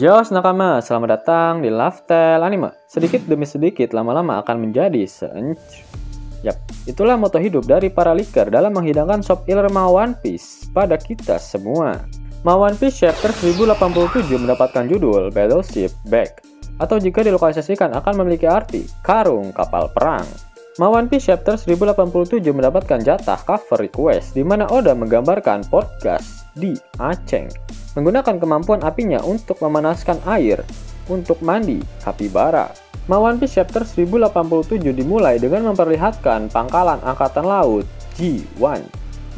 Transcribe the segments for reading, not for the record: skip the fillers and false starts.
Yo nakama, selamat datang di Lifestyle Anime. Sedikit demi sedikit lama-lama akan menjadi Yap, itulah moto hidup dari para leaker dalam menghidangkan sop ilma One Piece pada kita semua. One Piece chapter 1087 mendapatkan judul Battleship Back, atau jika dilokalisasikan akan memiliki arti karung kapal perang. One Piece chapter 1087 mendapatkan jatah cover request di mana Oda menggambarkan podcast di Aceh menggunakan kemampuan apinya untuk memanaskan air untuk mandi kapibara. One Piece chapter 1087 dimulai dengan memperlihatkan pangkalan angkatan laut G1.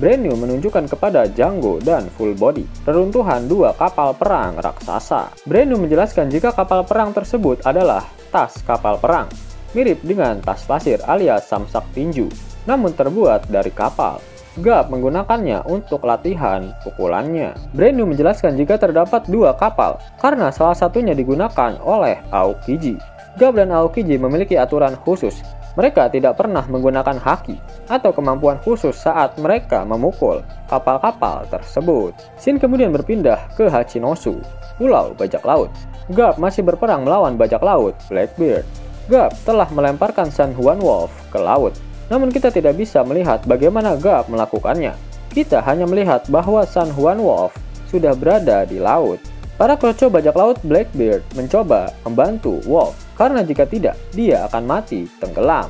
Brand New menunjukkan kepada Django dan Full Body reruntuhan dua kapal perang raksasa. Brand New menjelaskan jika kapal perang tersebut adalah tas kapal perang, mirip dengan tas pasir alias samsak tinju, namun terbuat dari kapal. Garp menggunakannya untuk latihan pukulannya. Brand New menjelaskan jika terdapat dua kapal karena salah satunya digunakan oleh Aokiji. Garp dan Aokiji memiliki aturan khusus. Mereka tidak pernah menggunakan haki atau kemampuan khusus saat mereka memukul kapal-kapal tersebut. Scene kemudian berpindah ke Hachinosu, Pulau Bajak Laut. Garp masih berperang melawan bajak laut Blackbeard. Garp telah melemparkan San Juan Wolf ke laut. Namun kita tidak bisa melihat bagaimana Garp melakukannya. Kita hanya melihat bahwa San Juan Wolf sudah berada di laut. Para kroco bajak laut Blackbeard mencoba membantu Wolf, karena jika tidak, dia akan mati tenggelam.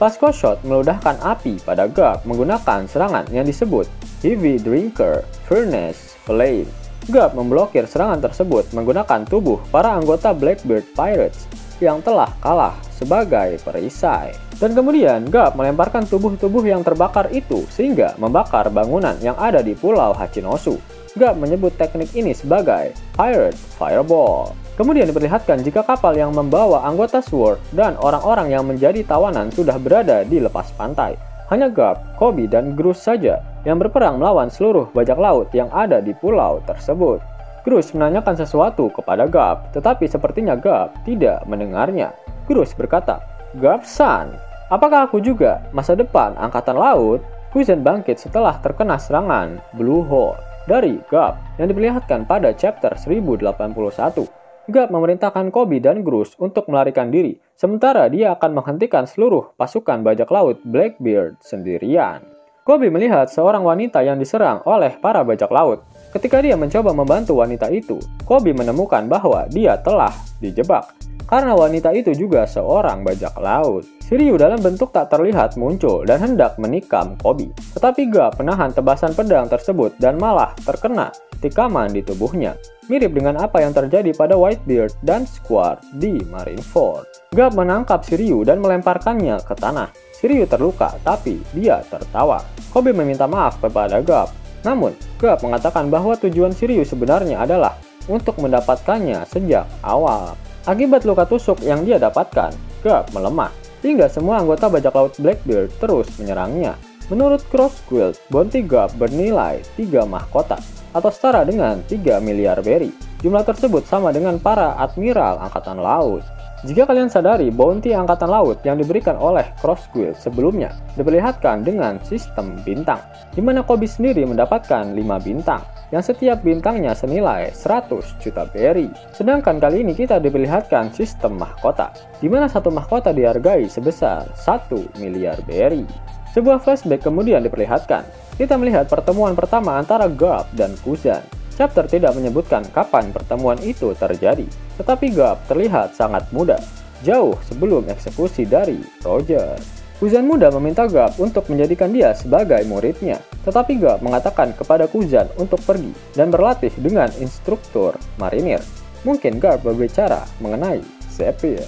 Pasco Shot meludahkan api pada Garp menggunakan serangan yang disebut Heavy Drinker Furnace Flame. Garp memblokir serangan tersebut menggunakan tubuh para anggota Blackbeard Pirates yang telah kalah sebagai perisai. Dan kemudian Garp melemparkan tubuh-tubuh yang terbakar itu sehingga membakar bangunan yang ada di Pulau Hachinosu. Garp menyebut teknik ini sebagai Pirate Fireball. Kemudian diperlihatkan jika kapal yang membawa anggota Sword dan orang-orang yang menjadi tawanan sudah berada di lepas pantai. Hanya Garp, Koby, dan Groose saja yang berperang melawan seluruh bajak laut yang ada di pulau tersebut. Groose menanyakan sesuatu kepada Garp, tetapi sepertinya Garp tidak mendengarnya. Groose berkata, "Garp-san, apakah aku juga masa depan angkatan laut?" Kuzen bangkit setelah terkena serangan Blue Hole dari Garp yang diperlihatkan pada chapter 1081. Garp memerintahkan Koby dan Groose untuk melarikan diri, sementara dia akan menghentikan seluruh pasukan bajak laut Blackbeard sendirian. Koby melihat seorang wanita yang diserang oleh para bajak laut. Ketika dia mencoba membantu wanita itu, Koby menemukan bahwa dia telah dijebak, karena wanita itu juga seorang bajak laut. Shiryu dalam bentuk tak terlihat muncul dan hendak menikam Koby, tetapi Garp menahan tebasan pedang tersebut dan malah terkena tikaman di tubuhnya, mirip dengan apa yang terjadi pada Whitebeard dan Square di Marineford. Garp menangkap Shiryu dan melemparkannya ke tanah. Shiryu terluka, tapi dia tertawa. Koby meminta maaf kepada Garp, namun Garp mengatakan bahwa tujuan Shiryu sebenarnya adalah untuk mendapatkannya sejak awal. Akibat luka tusuk yang dia dapatkan, Garp melemah, hingga semua anggota bajak laut Blackbeard terus menyerangnya. Menurut Cross Guild, bounty Garp bernilai 3 mahkota, atau setara dengan 3 miliar berry. Jumlah tersebut sama dengan para admiral angkatan laut. Jika kalian sadari, bounty angkatan laut yang diberikan oleh Cross Guild sebelumnya diperlihatkan dengan sistem bintang, di mana Koby sendiri mendapatkan 5 bintang, yang setiap bintangnya senilai 100 juta berry. Sedangkan kali ini kita diperlihatkan sistem mahkota, di mana satu mahkota dihargai sebesar 1 miliar berry. Sebuah flashback kemudian diperlihatkan. Kita melihat pertemuan pertama antara Garp dan Kuzan. Chapter tidak menyebutkan kapan pertemuan itu terjadi, tetapi Garp terlihat sangat muda, jauh sebelum eksekusi dari Roger. Kuzan muda meminta Garp untuk menjadikan dia sebagai muridnya, tetapi Garp mengatakan kepada Kuzan untuk pergi dan berlatih dengan instruktur marinir. Mungkin Garp berbicara mengenai Zephyr.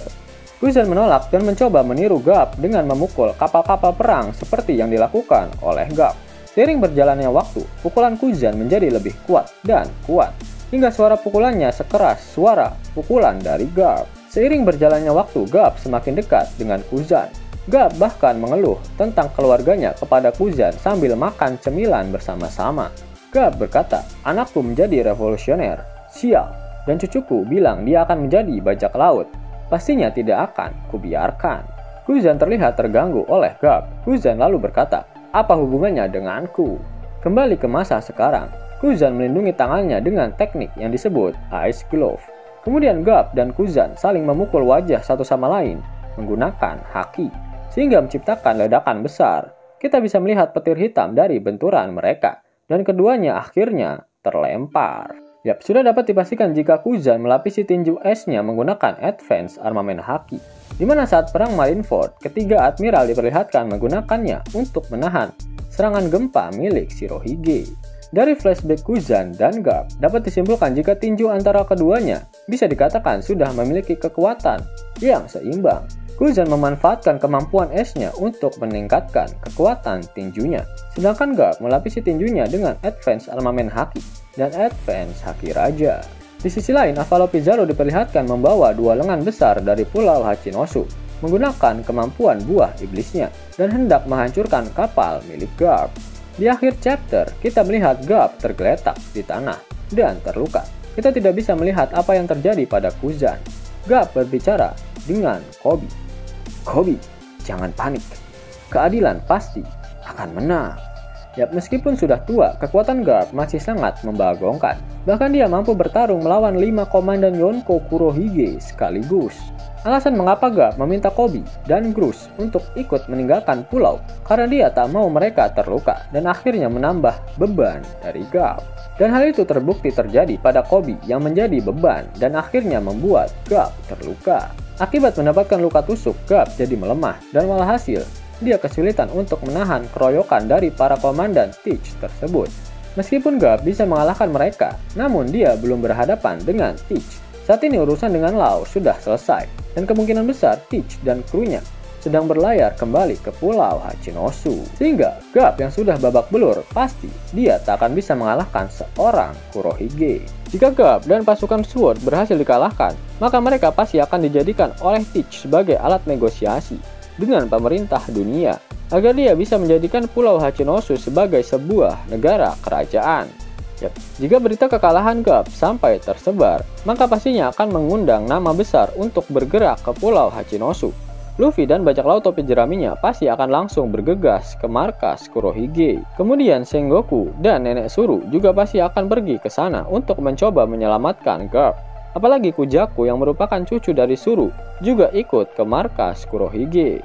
Kuzan menolak dan mencoba meniru Garp dengan memukul kapal-kapal perang seperti yang dilakukan oleh Garp. Seiring berjalannya waktu, pukulan Kuzan menjadi lebih kuat dan kuat, hingga suara pukulannya sekeras suara pukulan dari Garp. Seiring berjalannya waktu, Garp semakin dekat dengan Kuzan. Garp bahkan mengeluh tentang keluarganya kepada Kuzan sambil makan cemilan bersama-sama. Garp berkata, "Anakku menjadi revolusioner, sial, dan cucuku bilang dia akan menjadi bajak laut. Pastinya tidak akan kubiarkan." Kuzan terlihat terganggu oleh Garp. Kuzan lalu berkata, "Apa hubungannya denganku?" Kembali ke masa sekarang, Kuzan melindungi tangannya dengan teknik yang disebut Ice Glove. Kemudian Garp dan Kuzan saling memukul wajah satu sama lain menggunakan haki, sehingga menciptakan ledakan besar. Kita bisa melihat petir hitam dari benturan mereka, dan keduanya akhirnya terlempar. Yap, sudah dapat dipastikan jika Kuzan melapisi tinju esnya menggunakan Advance Armament Haki, di mana saat perang Marineford, ketiga admiral diperlihatkan menggunakannya untuk menahan serangan gempa milik Shirohige. Dari flashback Kuzan dan Garp, dapat disimpulkan jika tinju antara keduanya bisa dikatakan sudah memiliki kekuatan yang seimbang. Kuzan memanfaatkan kemampuan esnya untuk meningkatkan kekuatan tinjunya, sedangkan Garp melapisi tinjunya dengan Advance Armament Haki dan Advance Haki Raja. Di sisi lain, Avalo Pizarro diperlihatkan membawa dua lengan besar dari Pulau Hachinosu, menggunakan kemampuan buah iblisnya, dan hendak menghancurkan kapal milik Garp. Di akhir chapter, kita melihat Garp tergeletak di tanah dan terluka. Kita tidak bisa melihat apa yang terjadi pada Kuzan. Garp berbicara dengan Koby. Koby, jangan panik. Keadilan pasti akan menang. Yap, meskipun sudah tua, kekuatan Garp masih sangat membagongkan. Bahkan dia mampu bertarung melawan 5 komandan Yonko Kurohige sekaligus. Alasan mengapa Garp meminta Koby dan Groose untuk ikut meninggalkan pulau karena dia tak mau mereka terluka dan akhirnya menambah beban dari Garp. Dan hal itu terbukti terjadi pada Koby yang menjadi beban dan akhirnya membuat Garp terluka. Akibat mendapatkan luka tusuk, Garp jadi melemah dan walhasil dia kesulitan untuk menahan keroyokan dari para komandan Teach tersebut. Meskipun Garp bisa mengalahkan mereka, namun dia belum berhadapan dengan Teach. Saat ini urusan dengan Law sudah selesai, dan kemungkinan besar Teach dan krunya sedang berlayar kembali ke Pulau Hachinosu. Sehingga Garp yang sudah babak belur, pasti dia tak akan bisa mengalahkan seorang Kurohige. Jika Garp dan pasukan Sword berhasil dikalahkan, maka mereka pasti akan dijadikan oleh Teach sebagai alat negosiasi dengan pemerintah dunia, agar dia bisa menjadikan Pulau Hachinosu sebagai sebuah negara kerajaan. Yap, jika berita kekalahan Garp sampai tersebar, maka pastinya akan mengundang nama besar untuk bergerak ke Pulau Hachinosu. Luffy dan bajak laut topi jeraminya pasti akan langsung bergegas ke markas Kurohige. Kemudian Sengoku dan Nenek Suru juga pasti akan pergi ke sana untuk mencoba menyelamatkan Garp. Apalagi Kujaku yang merupakan cucu dari Suru juga ikut ke markas Kurohige.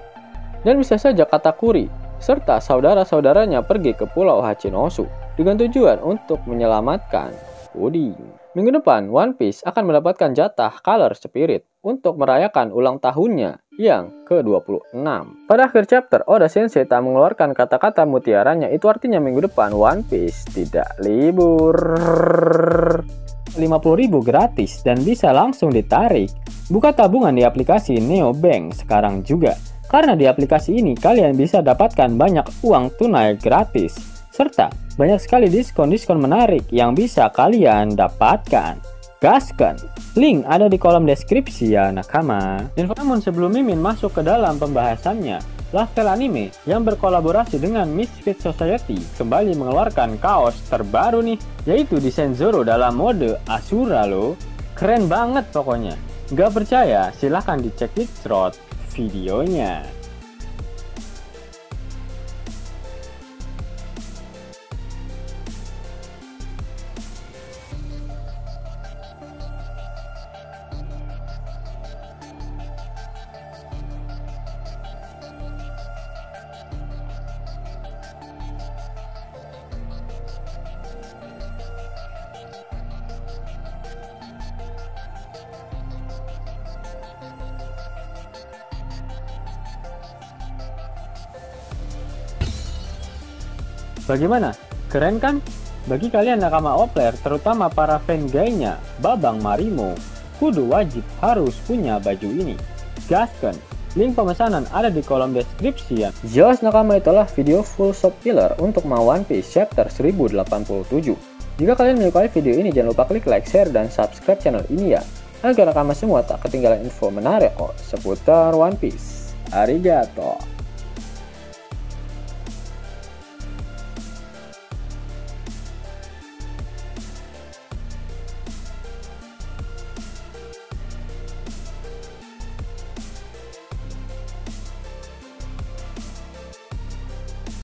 Dan bisa saja Katakuri serta saudara-saudaranya pergi ke Pulau Hachinosu dengan tujuan untuk menyelamatkan Pudding. Minggu depan, One Piece akan mendapatkan jatah Color Spirit untuk merayakan ulang tahunnya yang ke-26. Pada akhir chapter, Oda Sensei tak mengeluarkan kata-kata mutiaranya, itu artinya minggu depan One Piece tidak libur. 50.000 gratis dan bisa langsung ditarik. Buka tabungan di aplikasi Neobank sekarang juga. Karena di aplikasi ini kalian bisa dapatkan banyak uang tunai gratis, serta banyak sekali diskon-diskon menarik yang bisa kalian dapatkan. Gaskan! Link ada di kolom deskripsi ya nakama. Namun sebelum Mimin masuk ke dalam pembahasannya, Laftel Anime yang berkolaborasi dengan Misfit Society kembali mengeluarkan kaos terbaru nih, yaitu desain Zoro dalam mode Asura loh. Keren banget pokoknya. Gak percaya? Silahkan dicek di thread videonya. Bagaimana? Keren kan? Bagi kalian nakama Opler, terutama para fan gaynya Babang Marimo, kudu wajib harus punya baju ini. Gaskan! Link pemesanan ada di kolom deskripsi ya. Jelas nakama, itulah video full shop filler untuk One Piece chapter 1087. Jika kalian menyukai video ini, jangan lupa klik like, share, dan subscribe channel ini ya, agar nakama semua tak ketinggalan info menarik kok seputar One Piece. Arigato!